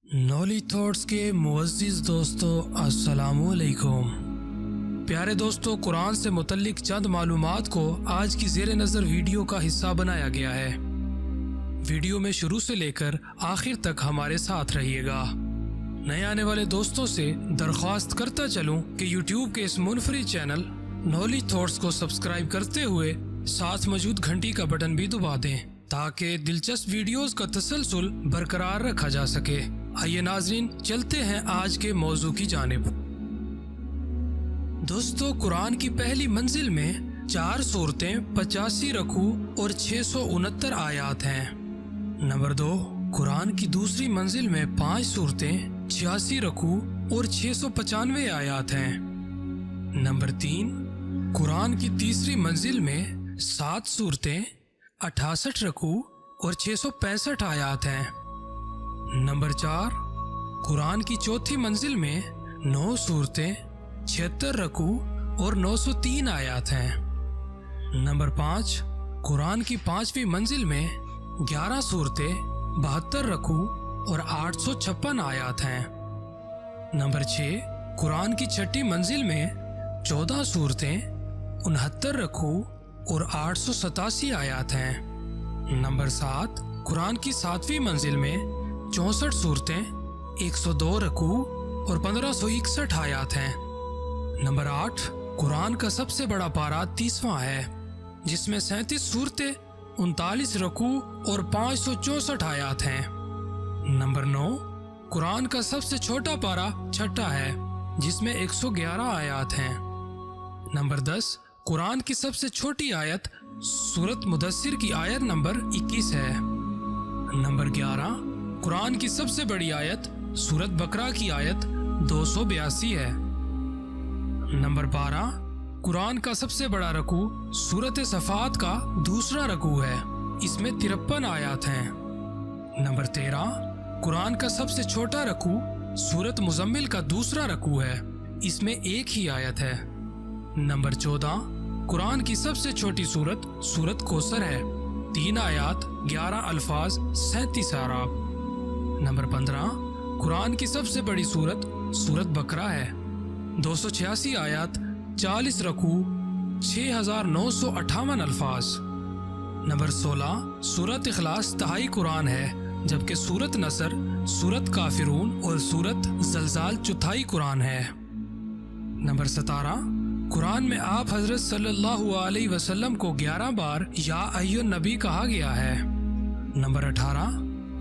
نولی thoughts کے معزز دوستو السلام علیکم۔ پیارے دوستو، قرآن سے متعلق چند معلومات کو آج کی زیر نظر ویڈیو کا حصہ بنایا گیا ہے۔ ویڈیو میں شروع سے لے کر آخر تک ہمارے ساتھ رہیے گا۔ نئے آنے والے دوستوں سے درخواست کرتا چلوں کہ یوٹیوب کے اس منفرد چینل نولی تھاٹس کو سبسکرائب کرتے ہوئے ساتھ موجود گھنٹی کا بٹن بھی دبا دیں تاکہ دلچسپ ویڈیوز کا تسلسل برقرار رکھا جا سکے۔ آئیے ناظرین، چلتے ہیں آج کے موضوع کی جانب۔ دوستو، قرآن کی پہلی منزل میں 4 سورتیں 85 رکوع اور 669 آیات ہیں۔ نمبر 2، قرآن کی دوسری منزل میں 5 سورتیں 86 رکوع اور 695 آیات ہیں۔ نمبر 3، قرآن کی تیسری منزل میں 7 سورتیں 68 رکوع اور 665 آیات ہیں۔ نمبر 4، قرآن کی چوتھی منزل میں 9 سورتیں 76 رکوع اور 903 آیات ہیں۔ نمبر 5، قرآن کی 5ویں منزل میں 11 سورتیں 72 رکوع اور 856 آیات ہیں۔ نمبر 6، قرآن کی 6ٹھی منزل میں 14 سورتیں 69 رکوع اور 887 آیات ہیں۔ نمبر 7، قرآن کی 7ویں منزل میں 64 سورتیں 102 رکوع اور 1561 آیات ہیں۔ نمبر 8، قرآن کا سب سے بڑا پارہ 30واں ہے، جس میں 37 سورتیں 39 رکوع اور 564 آیات ہیں۔ نمبر 9، قرآن کا سب سے چھوٹا پارہ 6 ہے، جس میں 111 آیات ہیں۔ نمبر 10، قرآن کی سب سے چھوٹی آیت سورت مدثر کی آیت نمبر 21 ہے۔ نمبر 11، قرآن کی سب سے بڑی آیت سورت بقرہ کی آیت 282 ہے۔ نمبر 12، قرآن کا سب سے بڑا رکوع سورت صفات کا دوسرا رکوع ہے، اس میں 53 آیات ہیں۔ نمبر 13، قرآن کا سب سے چھوٹا رکوع سورت مزمل کا دوسرا رکوع ہے، اس میں 1 ہی آیت ہے۔ نمبر 14، قرآن کی سب سے چھوٹی سورت سورت کوثر ہے، 3 آیات، 11 الفاظ، 37 اعراب۔ نمبر 15، قرآن کی سب سے بڑی سورت سورت بقرہ ہے، 286 آیات، 40 رکوع، 6958 الفاظ۔ نمبر 16، سورت اخلاص تہائی قرآن ہے، جبکہ سورت نصر، سورت کافرون اور سورت زلزال چوتھائی قرآن ہے۔ نمبر 17، قرآن میں آپ حضرت صلی اللہ علیہ وسلم کو 11 بار یا ایھا النبی کہا گیا ہے۔ نمبر 18،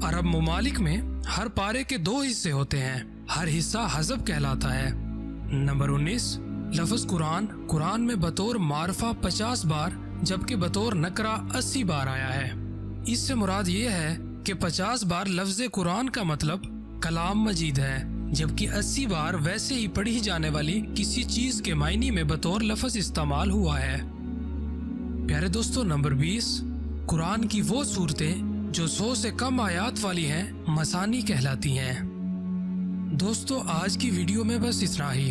عرب ممالک میں ہر پارے کے 2 حصے ہوتے ہیں، ہر حصہ حزب کہلاتا ہے۔ نمبر 19، لفظ قرآن میں بطور معرفہ 50 بار جبکہ بطور نکرہ 80 بار آیا ہے۔ اس سے مراد یہ ہے کہ 50 بار لفظ قرآن کا مطلب کلام مجید ہے، جبکہ 80 بار ویسے ہی پڑھی جانے والی کسی چیز کے معنی میں بطور لفظ استعمال ہوا ہے۔ پیارے دوستو، نمبر 20، قرآن کی وہ صورتیں جو 100 سے کم آیات والی ہیں مثانی کہلاتی ہیں۔ دوستو، آج کی ویڈیو میں بس اتنا ہی۔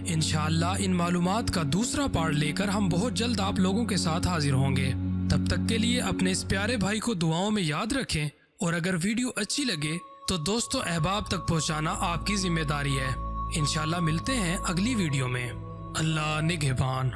انشاءاللہ ان معلومات کا دوسرا پارٹ لے کر ہم بہت جلد آپ لوگوں کے ساتھ حاضر ہوں گے۔ تب تک کے لیے اپنے اس پیارے بھائی کو دعاؤں میں یاد رکھیں، اور اگر ویڈیو اچھی لگے تو دوستو احباب تک پہنچانا آپ کی ذمہ داری ہے۔ انشاءاللہ ملتے ہیں اگلی ویڈیو میں۔ اللہ نگہبان۔